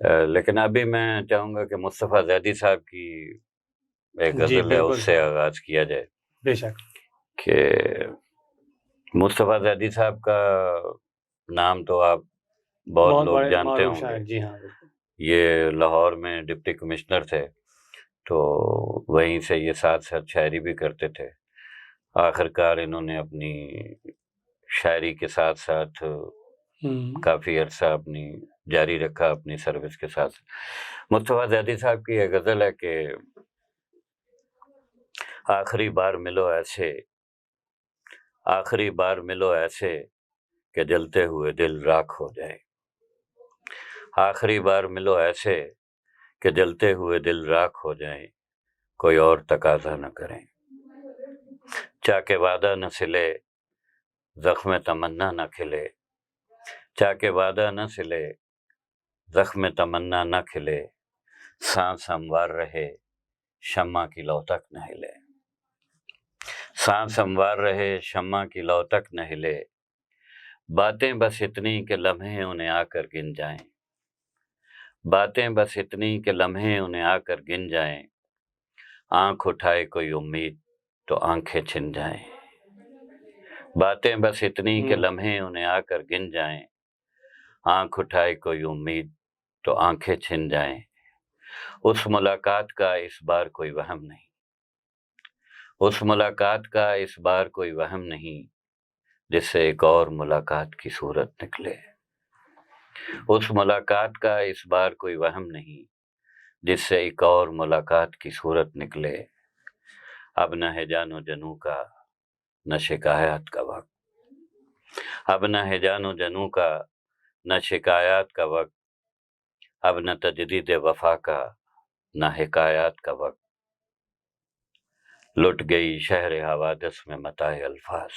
لیکن ابھی میں چاہوں گا کہ مصطفیٰ زیدی صاحب کی ایک غزل ہے اس سے آغاز کیا جائے. بے شک. کہ مصطفیٰ زیدی صاحب کا نام تو آپ بہت لوگ جانتے ہوں گے. جی ہاں. یہ لاہور میں ڈپٹی کمشنر تھے، تو وہیں سے یہ ساتھ ساتھ شاعری بھی کرتے تھے. آخر کار انہوں نے اپنی شاعری کے ساتھ ساتھ کافی عرصہ اپنی جاری رکھا اپنی سروس کے ساتھ. مصطفیٰ زیدی صاحب کی ایک غزل ہے کہ آخری بار ملو ایسے، آخری بار ملو ایسے کہ جلتے ہوئے دل راکھ ہو جائے. آخری بار ملو ایسے کہ جلتے ہوئے دل راکھ ہو جائیں، کوئی اور تقاضا نہ کریں. چاکہ وعدہ نہ سلے زخم تمنا نہ کھلے، چاکہ وعدہ نہ سلے زخم تمنا نہ کھلے، سانس ہموار رہے شمع کی لو تک نہ ہلے. سانس ہموار رہے شمع کی لو تک نہ ہلے، باتیں بس اتنی کہ لمحے انہیں آ کر گن جائیں. باتیں بس اتنی کہ لمحے انہیں آ کر گن جائیں، آنکھ اٹھائے کوئی امید تو آنکھیں چھن جائیں. باتیں بس اتنی کہ لمحے انہیں آ کر گن جائیں، آنکھ اٹھائے کوئی امید تو آنکھیں چھن جائیں. اس ملاقات کا اس بار کوئی وہم نہیں، اس ملاقات کا اس بار کوئی وہم نہیں، جس سے ایک اور ملاقات کی صورت نکلے. اس ملاقات کا اس بار کوئی وہم نہیں، جس سے ایک اور ملاقات کی صورت نکلے. اب نہ ہے جان و جنوں کا نہ شکایات کا وقت، اب نہ ہے جان و جنوں کا نہ شکایات کا وقت، اب نہ تجدید وفا کا نہ حکایات کا وقت. لٹ گئی شہر حوادث میں متاع الفاظ،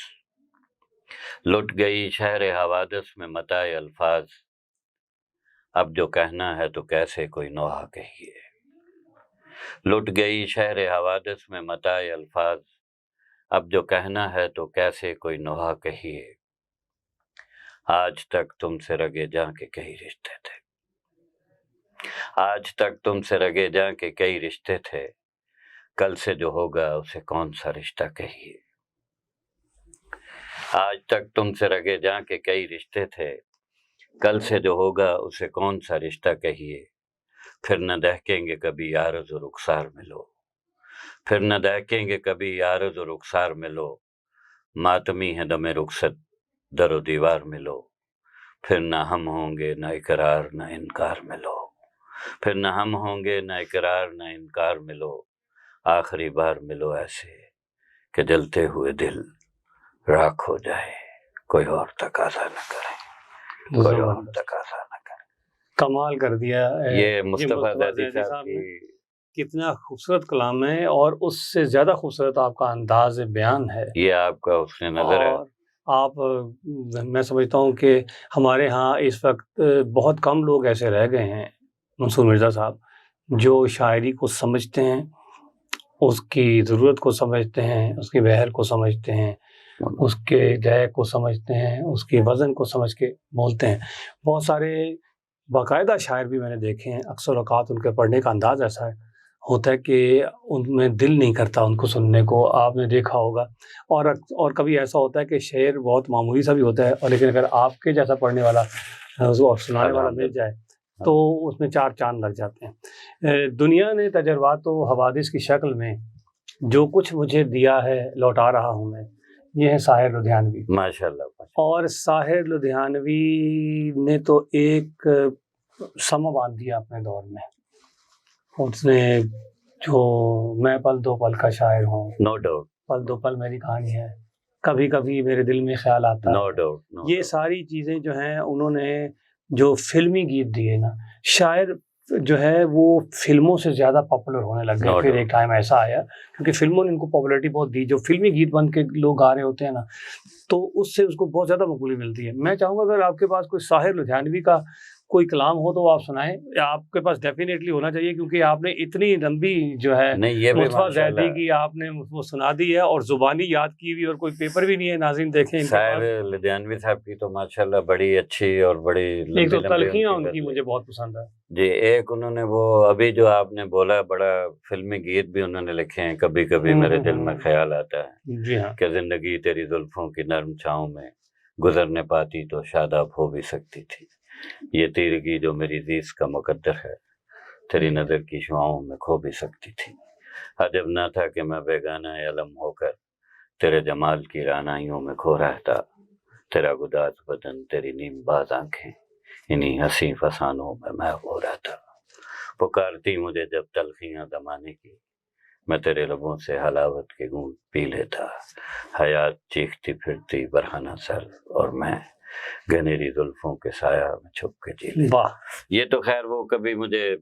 لٹ گئی شہر حوادث میں متاع الفاظ، اب جو کہنا ہے تو کیسے کوئی نوحہ کہیے. لٹ گئی شہر حوادث میں متاع الفاظ، اب جو کہنا ہے تو کیسے کوئی نوحہ کہیے. آج تک تم سے رگے جاں کے کئی رشتے تھے، آج تک تم سے رگے جاں کے کئی رشتے تھے، کل سے جو ہوگا اسے کون سا رشتہ کہیے. آج تک تم سے رگے جاں کے کئی رشتے تھے، کل سے جو ہوگا اسے کون سا رشتہ کہیے. پھر نہ دہکیں گے کبھی عارض و رخسار ملو، پھر نہ دہکیں گے کبھی عارض و رخسار ملو، ماتمی ہے دم رخصت در و دیوار ملو. پھر نہ ہم ہوں گے نہ اقرار نہ انکار ملو، پھر نہ ہم ہوں گے نہ اقرار نہ انکار ملو. آخری بار ملو ایسے کہ جلتے ہوئے دل راکھ ہو جائے، کوئی اور تقاضا نہ کریں، کوئی اور تقاضا نہ کریں. کمال کر دیا. یہ مصطفیٰ زیدی صاحب کی کتنا خوبصورت کلام ہے، اور اس سے زیادہ خوبصورت آپ کا انداز بیان ہے. یہ آپ کا حسن نظر ہے. آپ میں سمجھتا ہوں کہ ہمارے ہاں اس وقت بہت کم لوگ ایسے رہ گئے ہیں منصور مرزا صاحب جو شاعری کو سمجھتے ہیں، اس کی ضرورت کو سمجھتے ہیں، اس کی بحر کو سمجھتے ہیں، اس کے لے کو سمجھتے ہیں، اس کے وزن کو سمجھ کے بولتے ہیں. بہت سارے باقاعدہ شاعر بھی میں نے دیکھے ہیں، اکثر اوقات ان کے پڑھنے کا انداز ایسا ہوتا ہے کہ ان میں دل نہیں کرتا ان کو سننے کو. آپ نے دیکھا ہوگا. اور کبھی ایسا ہوتا ہے کہ شعر بہت معمولی سا بھی ہوتا ہے، اور لیکن اگر آپ کے جیسا پڑھنے والا اور سنانے والا مل جائے تو اس میں چار چاند لگ جاتے ہیں. دنیا نے تجربات و حوادث کی شکل میں جو کچھ مجھے دیا ہے لوٹا رہا ہوں میں. یہ ہے ساحر لدھیانوی. ماشاءاللہ. اور ساحر لدھیانوی نے تو ایک سما باندھ دیا اپنے دور میں. اس نے جو میں پل دو پل کا شاعر ہوں، نو ڈاؤٹ، پل دو پل میری کہانی ہے، کبھی کبھی میرے دل میں خیال آتا ہے، نو ڈاؤٹ. یہ ساری چیزیں جو ہیں انہوں نے جو فلمی گیت دیے نا، شاعر جو ہے وہ فلموں سے زیادہ پاپولر ہونے لگ گئے. پھر ایک ٹائم ایسا آیا کیونکہ فلموں نے ان کو پاپولرٹی بہت دی. جو فلمی گیت بن کے لوگ گا رہے ہوتے ہیں نا، تو اس سے اس کو بہت زیادہ مقبولی ملتی ہے. میں چاہوں گا اگر آپ کے پاس کوئی ساحر لدھیانوی کا کوئی کلام ہو تو وہ آپ سنائیں. آپ کے پاس ڈیفینیٹلی ہونا چاہیے کیونکہ آپ نے اتنی لمبی جو ہے نہیں یہ بھی مصطفیٰ زیدی کی آپ نے وہ سنا دی ہے اور زبانی یاد کی ہوئی اور کوئی پیپر بھی نہیں ہے. ناظرین دیکھیں ان کے ساحر پاس لدھیانوی صاحب کی تو ماشاءاللہ بڑی اچھی اور بڑی ایک لمبی تو لمبی تلخیاں ان کی غزلیں. مجھے بہت پسند ہے. جی ایک انہوں نے وہ ابھی جو آپ نے بولا بڑا فلمی گیت بھی انہوں نے لکھے ہیں, کبھی کبھی میرے دل میں خیال آتا ہے جی ہاں, کہ زندگی تیری زلفوں کی نرم چھاؤں میں گزرنے پاتی تو شاداب ہو بھی سکتی تھی. یہ تیرگی جو میری زیست کا مقدر ہے تیری نظر کی شعاؤں میں کھو بھی سکتی تھی. عجب نہ تھا کہ میں بیگانہ علم ہو کر تیرے جمال کی رعنائیوں میں کھو رہتا. تیرا گداز بدن تیری نیم باز آنکھیں انہی حسین فسانوں میں محو ہو رہتا. پکارتی مجھے جب تلخیاں زمانے کی میں تیرے لبوں سے حلاوت کے گھونٹ پی لیتا. حیات چیختی پھرتی برہنہ سر اور میں گھنیری زلفوں کے سایہ میں چھپ کے جی لیتا. واہ, یہ تو خیر وہ کبھی مجھے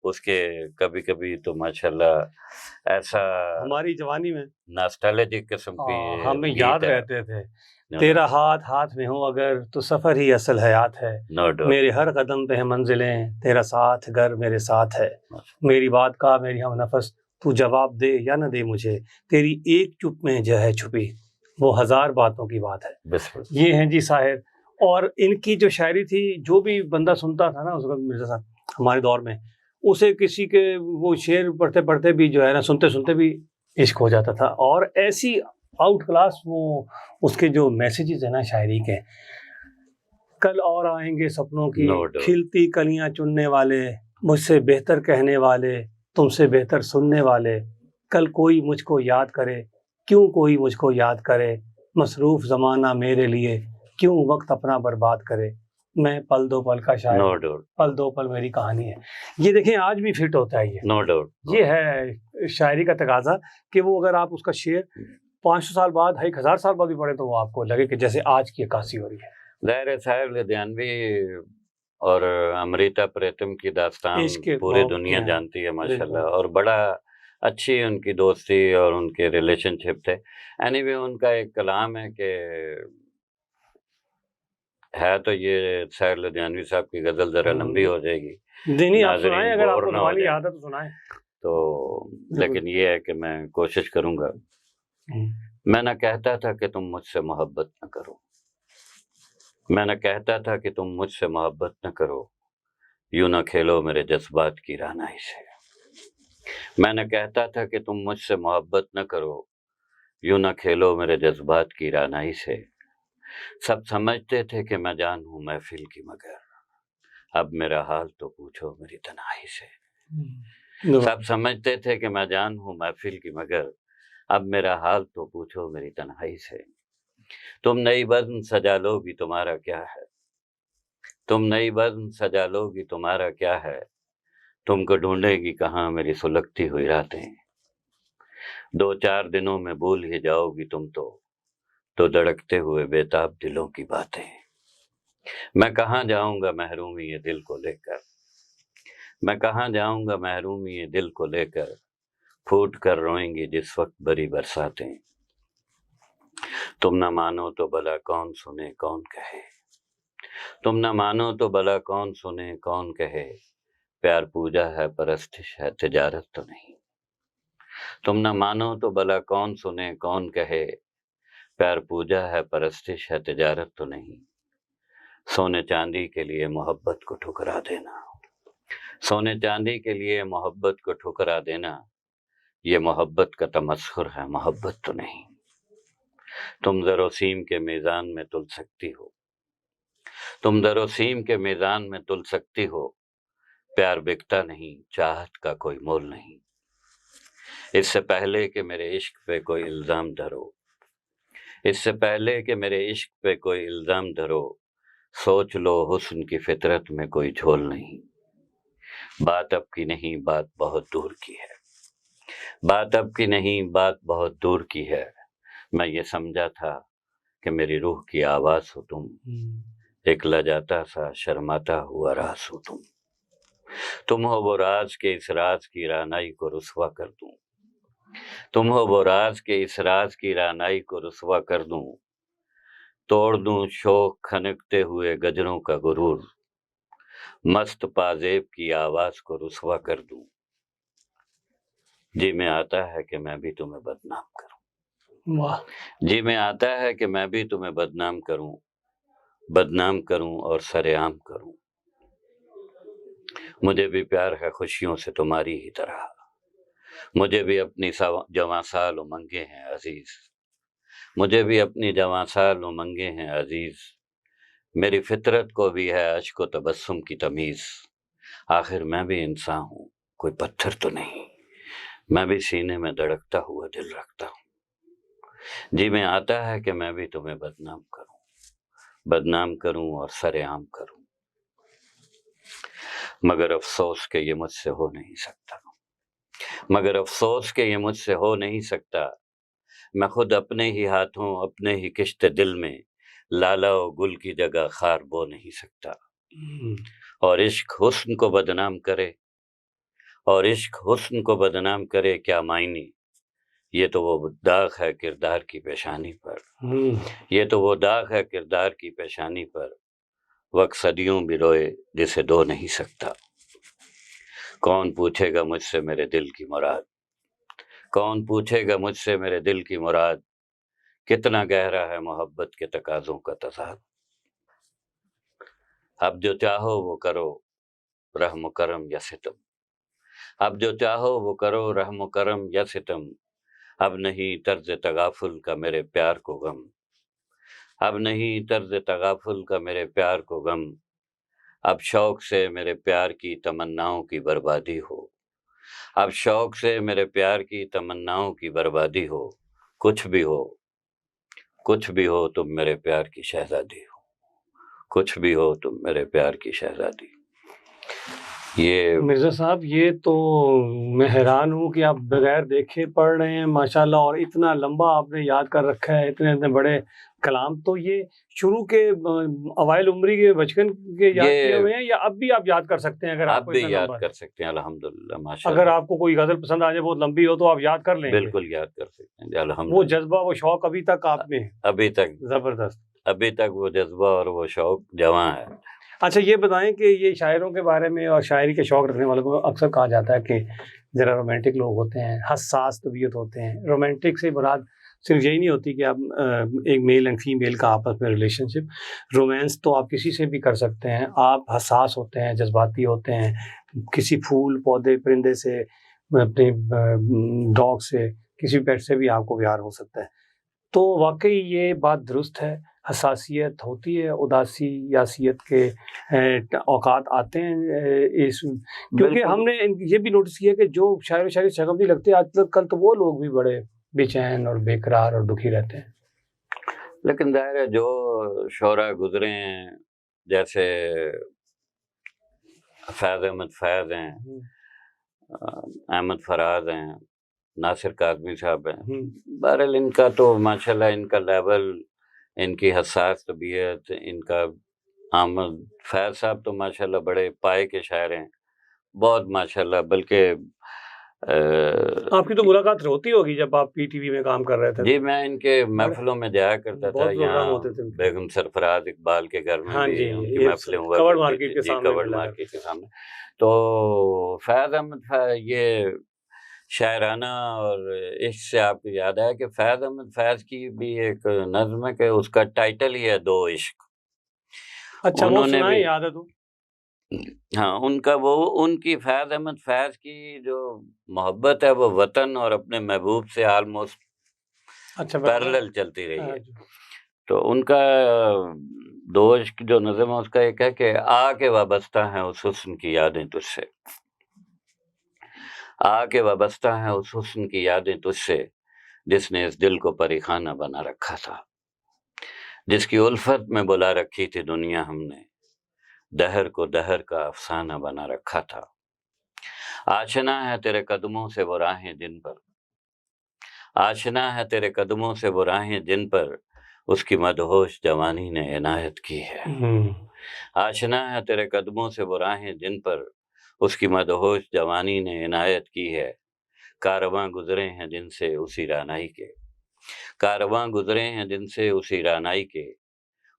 اس کے کبھی کبھی تو ماشاءاللہ ایسا ہماری جوانی میں ناسٹالجک قسم کی ہمیں گیت یاد ہے. رہتے تھے. تیرا ہاتھ ہاتھ میں ہو اگر تو سفر ہی اصل حیات ہے. No doubt. میرے ہر قدم پہ ہے منزلیں تیرا ساتھ گر میرے ساتھ ہے. میری بات کا میری ہم نفس تو جواب دے یا نہ دے مجھے تیری ایک چپ میں جو ہے چھپی وہ ہزار باتوں کی بات ہے. بالکل. یہ ہیں جی ساحر. اور ان کی جو شاعری تھی جو بھی بندہ سنتا تھا نا اس وقت مرزا صاحب ہمارے دور میں اسے کسی کے وہ شعر پڑھتے پڑھتے بھی جو ہے نا سنتے سنتے بھی عشق ہو جاتا تھا. اور ایسی آؤٹ کلاس وہ اس کے جو میسیجز ہیں نا شاعری کے, کل اور آئیں گے سپنوں کی No doubt. کھلتی کلیاں چننے والے مجھ سے بہتر کہنے والے تم سے بہتر سننے والے, کل کوئی مجھ کو یاد کرے کیوں کوئی مجھ کو یاد کرے, مصروف زمانہ میرے لیے کیوں وقت اپنا برباد کرے, میں پل دو پل کا شاعر, نو ڈاؤٹ. پل دو پل میری کہانی ہے. یہ دیکھیں آج بھی فٹ ہوتا ہے. No doubt. یہ ہے شاعری کا تقاضا کہ وہ اگر آپ اس کا شعر 500 سال بعد 1000 سال بعد بھی پڑھیں تو وہ آپ کو لگے کہ جیسے آج کی عکاسی ہو رہی ہے. ظاہر ساحر لدھیانوی اور امریتا پریتم کی داستان عشق پوری بہت دنیا ہیں. جانتی ہے ماشاءاللہ, بالکل. اور بڑا اچھی ان کی دوستی اور ان کے ریلیشن شپ تھے. اینی وے ان کا ایک کلام ہے کہ ہے تو یہ ساحر لدھیانوی صاحب کی غزل ذرا لمبی ہو جائے گی, نہیں آپ ناظرین سنائیں اگر آپ بور کو نہ ہو زبانی جائیں. یاد ہے تو سنائیں. تو لیکن یہ ہے کہ میں کوشش کروں گا. میں نہ کہتا تھا کہ تم مجھ سے محبت نہ کرو, میں نہ کہتا تھا کہ تم مجھ سے محبت نہ کرو, یوں نہ کھیلو میرے جذبات کی رعنائی سے. میں نہ کہتا تھا کہ تم مجھ سے محبت نہ کرو, یوں نہ کھیلو میرے جذبات کی رعنائی سے. سب سمجھتے تھے کہ میں جان ہوں محفل کی مگر, اب میرا حال تو پوچھو میری تنہائی سے. سب سمجھتے تھے کہ میں جان ہوں محفل کی مگر, اب میرا حال تو پوچھو میری تنہائی سے. تم نئی بزم سجا لو گی تمہارا کیا ہے, تم نئی بزم سجا لو گی تمہارا کیا ہے, تم کو ڈھونڈے گی کہاں میری سلگتی ہوئی راتیں. 2-4 دنوں میں بھول ہی جاؤ گی تم تو دھڑکتے ہوئے بےتاب دلوں کی باتیں. میں کہاں جاؤں گا محرومی یہ دل کو لے کر, میں کہاں جاؤں گا محرومی یہ دل کو لے کر, پھوٹ کر روئیں گی جس وقت بری برساتیں. تم نہ مانو تو بھلا کون سنے کون کہے, تم نہ مانو تو بھلا کون سنے کون کہے, پیار پوجا ہے پرستش ہے تجارت تو نہیں. تم نہ مانو تو بھلا کون سنے کون کہے, پیار پوجا ہے پرستش ہے تجارت تو نہیں. سونے چاندی کے لیے محبت کو ٹھکرا دینا, سونے چاندی کے لیے محبت کو ٹھکرا دینا, یہ محبت کا تمسخر ہے محبت تو نہیں. تم زر و سیم کے میزان میں تل سکتی ہو, تم زر و سیم کے میزان میں تل سکتی ہو, پیار بکتا نہیں چاہت کا کوئی مول نہیں. اس سے پہلے کہ میرے عشق پہ کوئی الزام دھرو, اس سے پہلے کہ میرے عشق پہ کوئی الزام دھرو, سوچ لو حسن کی فطرت میں کوئی جھول نہیں. بات اب کی نہیں بات بہت دور کی ہے, بات اب کی نہیں بات بہت دور کی ہے. میں یہ سمجھا تھا کہ میری روح کی آواز ہو تم, ایک لجاتا سا شرماتا ہوا راز ہو تم. تم ہو وہ راز کے اس راز کی رعنائی کو رسوا کر دوں, تم ہو وہ راز کے اس راز کی رعنائی کو رسوا کر دوں. توڑ دوں شوق کھنکتے ہوئے گجروں کا غرور، مست پازیب کی آواز کو رسوا کر دوں، جی میں آتا ہے کہ میں بھی تمہیں بدنام کروں، واہ، جی میں آتا ہے کہ میں بھی تمہیں بدنام کروں اور سرعام کروں، مجھے بھی پیار ہے خوشیوں سے تمہاری ہی طرح، مجھے بھی اپنی جواں سال امنگیں ہیں عزیز، مجھے بھی اپنی جواں سال امنگیں ہیں عزیز، میری فطرت کو بھی ہے اشک و تبسم کی تمیز، آخر میں بھی انسان ہوں کوئی پتھر تو نہیں، میں بھی سینے میں دھڑکتا ہوا دل رکھتا ہوں، جی میں آتا ہے کہ میں بھی تمہیں بدنام کروں اور سرعام کروں، مگر افسوس کہ یہ مجھ سے ہو نہیں سکتا، مگر افسوس کہ یہ مجھ سے ہو نہیں سکتا، میں خود اپنے ہی ہاتھوں اپنے ہی کشت دل میں لالا و گل کی جگہ خار بو نہیں سکتا، اور عشق حسن کو بدنام کرے کیا معنی، یہ تو وہ داغ ہے کردار کی پیشانی پر، یہ تو وہ داغ ہے کردار کی پیشانی پر، وقت صدیوں بھی روئے جسے دو نہیں سکتا، کون پوچھے گا مجھ سے میرے دل کی مراد، کون پوچھے گا مجھ سے میرے دل کی مراد، کتنا گہرا ہے محبت کے تقاضوں کا تضاد، اب جو چاہو وہ کرو رحم و کرم یا ستم، اب جو چاہو وہ کرو رحم و کرم یا ستم، اب نہیں طرز تغافل کا میرے پیار کو غم، اب نہیں طرز تغافل کا میرے پیار کو غم، اب شوق سے میرے پیار کی تمناؤں کی بربادی ہو، اب شوق سے میرے پیار کی تمناؤں کی بربادی ہو، کچھ بھی ہو تم میرے پیار کی شہزادی ہو، کچھ بھی ہو تم میرے پیار کی شہزادی۔ یہ مرزا صاحب، یہ تو میں حیران ہوں کہ آپ بغیر دیکھے پڑھ رہے ہیں ماشاءاللہ، اور اتنا لمبا آپ نے یاد کر رکھا ہے، اتنے بڑے کلام۔ تو یہ شروع کے اوائل عمری کے بچپن کے یاد کیے ہوئے ہیں، یا اب بھی آپ یاد کر سکتے ہیں؟ اگر آپ آپ کو بھی اتنا یاد لمبا کر سکتے ہیں الحمدللہ، اگر ماشاءاللہ، آپ کو کوئی غزل پسند آ جائے بہت لمبی ہو تو آپ یاد کر لیں گے؟ بالکل یاد کر سکتے ہیں وہ الحمدللہ، جذبہ، وہ شوق ابھی تک آپ میں ہے؟ ابھی تک زبردست۔ وہ جذبہ اور وہ شوق جواں ہے۔ اچھا یہ بتائیں کہ یہ شاعروں کے بارے میں اور شاعری کے شوق رکھنے والوں کو اکثر کہا جاتا ہے کہ ذرا رومانٹک لوگ ہوتے ہیں، حساس طبیعت ہوتے ہیں۔ رومانٹک سے مراد صرف یہی نہیں ہوتی کہ آپ ایک میل اینڈ فیمیل کا آپس میں ریلیشن شپ، رومانس تو آپ کسی سے بھی کر سکتے ہیں۔ آپ حساس ہوتے ہیں، جذباتی ہوتے ہیں، کسی پھول پودے پرندے سے، اپنے ڈاگ سے، کسی پیٹ سے بھی آپ کو پیار ہو سکتا ہے۔ تو واقعی یہ بات درست ہے، حساسیت ہوتی ہے، اداسی یاسیت کے اوقات آتے ہیں اس، کیونکہ ہم نے یہ بھی نوٹس کیا کہ جو شاعر و شاعری شگم نہیں لگتے آج کل، تو وہ لوگ بھی بڑے بے چین اور بے قرار اور دکھی رہتے ہیں۔ لیکن ظاہر ہے جو شعراء گزرے ہیں، جیسے فیض احمد فیض ہیں، احمد فراز ہیں، ناصر کاظمی صاحب ہیں، بہرحال ان کا تو ماشاءاللہ ان کا لیول، ان کی حساس طبیعت، ان کا احمد فیض صاحب تو ماشاءاللہ بڑے پائے کے شاعر ہیں، بہت ماشاءاللہ۔ بلکہ آپ کی تو ملاقات ہوتی ہوگی جب آپ پی ٹی وی میں کام کر رہے تھے؟ جی میں ان کے محفلوں میں جایا کرتا تھا، یہاں بیگم سرفراز اقبال کے گھر میں بھی ان کی محفلیں ہوا کرتی تھی، جی کورڈ مارکیٹ کے سامنے۔ تو فیض احمد یہ شاعرانہ اور عشق سے آپ کو یاد آیا کہ فیض احمد فیض کی بھی ایک نظم ہے کہ اس کا ٹائٹل ہی ہے دو عشق۔ اچھا وہ سنائیں، یاد ہے تو؟ ہاں، ان کی فیض احمد فیض کی جو محبت ہے وہ وطن اور اپنے محبوب سے آلموسٹ پیرلل چلتی رہی ہے۔ تو ان کا دو عشق جو نظم ہے اس کا ایک ہے کہ آ کے وابستہ ہیں اس حسن کی یادیں تجھ سے، آ کے وابستہ ہیں اس حسن کی یادیں تجھ سے، جس نے اس دل کو پری خانہ بنا رکھا تھا، جس کی الفت میں بلا رکھی تھی دنیا ہم نے، دہر کو دہر کا افسانہ بنا رکھا تھا، آشنا ہے تیرے قدموں سے وہ راہیں جن پر، آشنا ہے تیرے قدموں سے وہ راہیں جن پر اس کی مدہوش جوانی نے عنایت کی ہے، آشنا ہے تیرے قدموں سے وہ راہیں جن پر اس کی مدہوش جوانی نے عنایت کی ہے، کارواں گزرے ہیں جن سے اسی رعنائی کے، کارواں گزرے ہیں جن سے اسی رعنائی کے،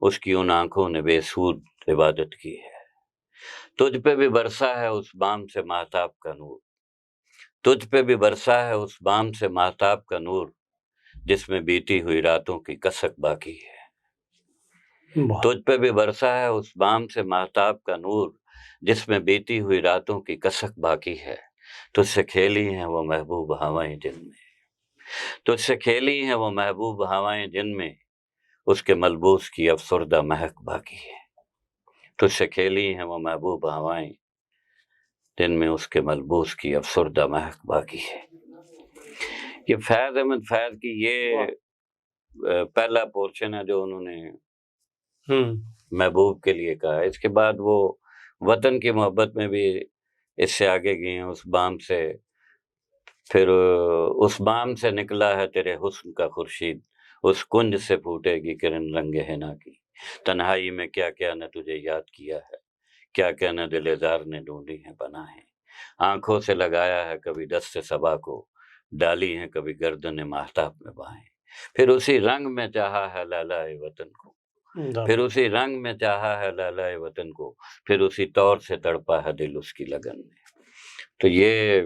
اس کی ان آنکھوں نے بے سود عبادت کی ہے۔ تجھ پہ بھی برسا ہے اس بام سے ماہتاب کا نور، تجھ پہ بھی برسا ہے اس بام سے ماہتاب کا نور، جس میں بیتی ہوئی راتوں کی کسک باقی ہے۔ تجھ پہ بھی برسا ہے اس بام سے ماہتاب کا نور، جس میں بیتی ہوئی راتوں کی کسک باقی ہے۔ تجھ سے کھیلی ہیں وہ محبوب ہوائیں جن میں، تجھ سے کھیلی ہیں وہ محبوب ہوائیں جن میں، اس کے ملبوس کی افسردہ مہک باقی ہے۔ تجھ سے کھیلی ہیں وہ محبوب ہوائیں جن میں، اس کے ملبوس کی افسردہ مہک باقی ہے۔ یہ فیض احمد فیض کی یہ پہلا پورشن ہے جو انہوں نے محبوب کے لیے کہا ہے۔ اس کے بعد وہ وطن کی محبت میں بھی اس سے آگے گئے ہیں، اس بام سے، پھر اس بام سے نکلا ہے تیرے حسن کا خورشید، اس کنج سے پھوٹے گی کرن رنگ حنا کی، تنہائی میں کیا کیا نہ تجھے یاد کیا ہے، کیا کیا نہ دل زار نے ڈھونڈی ہیں پناہیں، آنکھوں سے لگایا ہے کبھی دست صبا کو، ڈالی ہیں کبھی گردن ماہتاب میں باہیں، پھر اسی رنگ میں چاہا ہے لالائے وطن کو، پھر اسی رنگ میں چاہا ہے لالائے وطن کو، پھر اسی طور سے تڑپا ہے دل اس کی لگن میں۔ تو یہ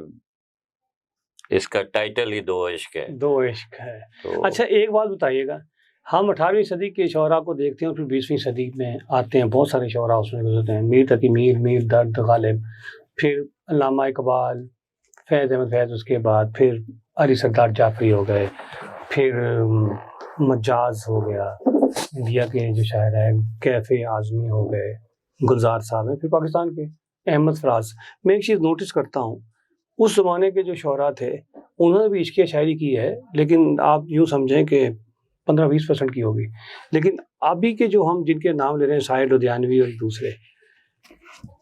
اس کا ٹائٹل ہی دو عشق ہے۔ دو عشق ہے۔ اچھا ایک بات بتائیے گا، ہم 18ویں صدی کے شعراء کو دیکھتے ہیں، پھر 20ویں صدی میں آتے ہیں، بہت سارے شعراء اس میں گزرتے ہیں، میر تقی میر، میر درد غالب، پھر علامہ اقبال، فیض احمد فیض، اس کے بعد پھر علی سردار جعفری ہو گئے، پھر مجاز ہو گیا، انڈیا کے جو شاعر ہیں کیف اعظمی ہو گئے، گلزار صاحب ہیں، پھر پاکستان کے احمد فراز۔ میں ایک چیز نوٹس کرتا ہوں، اس زمانے کے جو شعراء تھے انہوں نے بھی عشقیہ شاعری کی ہے، لیکن آپ یوں سمجھیں کہ 15-20% کی ہوگی، لیکن ابھی کے جو ہم جن کے نام لے رہے ہیں، ساحل لدھیانوی اور دوسرے،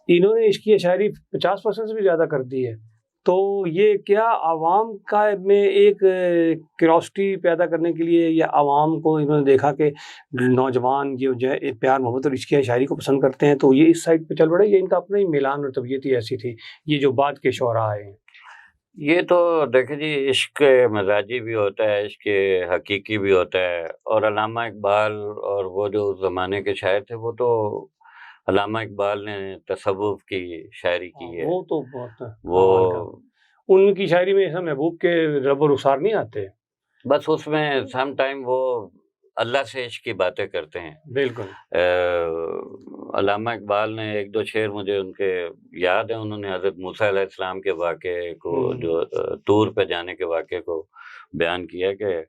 انہوں نے عشقیہ شاعری 50% سے بھی زیادہ کر دی ہے۔ تو یہ کیا عوام کا میں ایک کیوریوسٹی پیدا کرنے کے لیے، یا عوام کو انہوں نے دیکھا کہ نوجوان جو ہے پیار محبت اور عشقیہ شاعری کو پسند کرتے ہیں، تو یہ اس سائڈ پہ چل پڑے، یہ ان کا اپنا ہی میلان اور طبیعت ہی ایسی تھی، یہ جو بعد کے شعراء آئے ہیں؟ یہ تو دیکھیں جی، عشق مزاجی بھی ہوتا ہے، عشق حقیقی بھی ہوتا ہے، اور علامہ اقبال اور وہ جو اس زمانے کے شاعر تھے، وہ تو علامہ اقبال نے تصوف کی شاعری کی ہے، وہ تو بہت وہ ان کی شاعری میں ایسا محبوب کے رب و رخسار نہیں آتے، بس اس میں سم ٹائم وہ اللہ سے عشق کی باتیں کرتے ہیں۔ بالکل۔ علامہ اقبال نے ایک دو شعر مجھے ان کے یاد ہیں، انہوں نے حضرت موسیٰ علیہ السلام کے واقعے کو، جو طور پہ جانے کے واقعے کو بیان کیا، کہ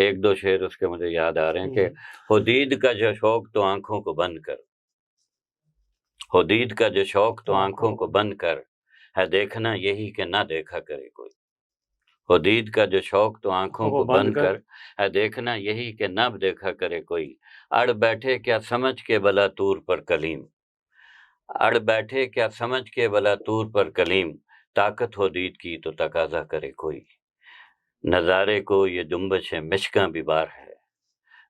ایک دو شعر اس کے مجھے یاد آ رہے ہیں کہ حدید کا جو شوق تو آنکھوں کو بند کر، حدید کا جو شوق تو آنکھوں کو بند کر، ہے دیکھنا یہی کہ نہ دیکھا کرے کوئی، حدید کا جو شوق تو آنکھوں کو بند کر، ہے دیکھنا یہی کہ نہ دیکھا کرے کوئی، اڑ بیٹھے کیا سمجھ کے بلا طور پر کلیم، اڑ بیٹھے کیا سمجھ کے بلا طور پر کلیم، طاقت حدید کی تو تقاضا کرے کوئی، نظارے کو یہ جنبش مشکاں بھی بار ہے،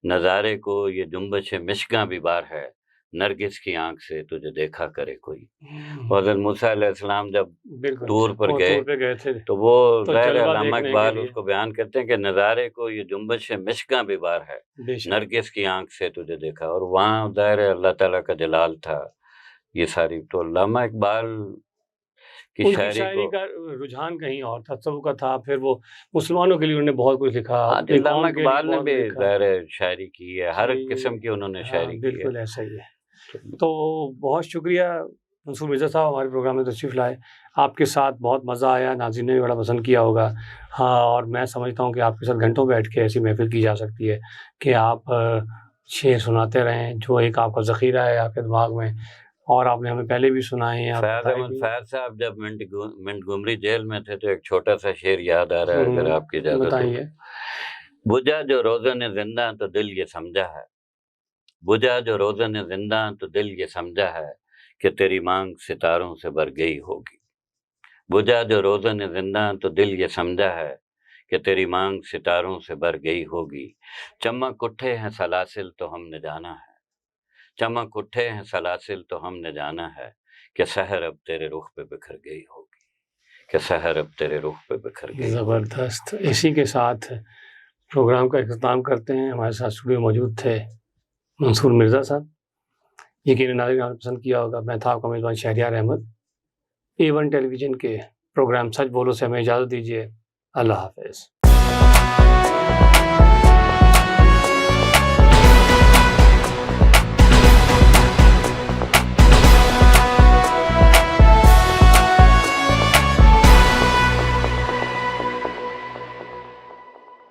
نظارے کو یہ جنبش مشکاں بھی بار ہے، نرگس کی آنکھ سے تجھے دیکھا کرے کوئی۔ حضرت موسیٰ علیہ السلام جب طور پر گئے تھے تو وہ ظاہر علامہ اقبال اس کو بیان کرتے ہیں کہ نظارے کو یہ جنبش مشکاں بھی بار ہے، نرگس کی آنکھ سے تجھے دیکھا، اور وہاں ظاہر اللہ تعالیٰ کا جلال تھا۔ یہ ساری تو علامہ اقبال کی شاعری کا رجحان کہیں اور تھا، تصوف کا تھا، پھر وہ مسلمانوں کے لیے انہوں نے بہت کچھ لکھا۔ علامہ اقبال نے بھی ظاہر شاعری کی ہے، ہر قسم کی انہوں نے شاعری کی ہے۔ بالکل ایسا ہی ہے۔ تو بہت شکریہ منصور مرزا صاحب، ہمارے پروگرام میں تشریف لائے، آپ کے ساتھ بہت مزہ آیا، ناظرین نے بھی بڑا پسند کیا ہوگا۔ ہاں، اور میں سمجھتا ہوں کہ آپ کے ساتھ گھنٹوں بیٹھ کے ایسی محفل کی جا سکتی ہے کہ آپ شعر سناتے رہیں، جو ایک آپ کا ذخیرہ ہے آپ کے دماغ میں، اور آپ نے ہمیں پہلے بھی سنائے ہیں۔ فیض احمد فیض صاحب جب منٹگمری جیل میں تھے تو ایک چھوٹا سا شعر یاد آ رہا ہے، اگر آپ کی اجازت بتائیے۔ بجھا جو روزن زندہ تو دل یہ سمجھا ہے، بجھا جو روزن زندہ تو دل یہ سمجھا ہے کہ تیری مانگ ستاروں سے بھر گئی ہوگی، بجھا جو روزن زندہ تو دل یہ سمجھا ہے کہ تیری مانگ ستاروں سے بھر گئی ہوگی، چمک اٹھے ہیں سلاسل تو ہم نے جانا ہے، چمک اٹھے ہیں سلاسل تو ہم نے جانا ہے کہ سحر اب تیرے رخ پہ بکھر گئی ہوگی، کہ سحر اب تیرے رخ پہ بکھر گئی۔ زبردست۔ اسی کے ساتھ پروگرام کا اختتام کرتے ہیں۔ ہمارے ساتھ اسٹوڈیو موجود تھے منصور مرزا صاحب. یقیناً ناظرین آپ نے پسند کیا ہوگا. میں تھا آپ کا میزبان شہریار احمد. A1 ٹیلی ویژن کے پروگرام سچ بولو سے ہمیں اجازت دیجیے. اللہ حافظ.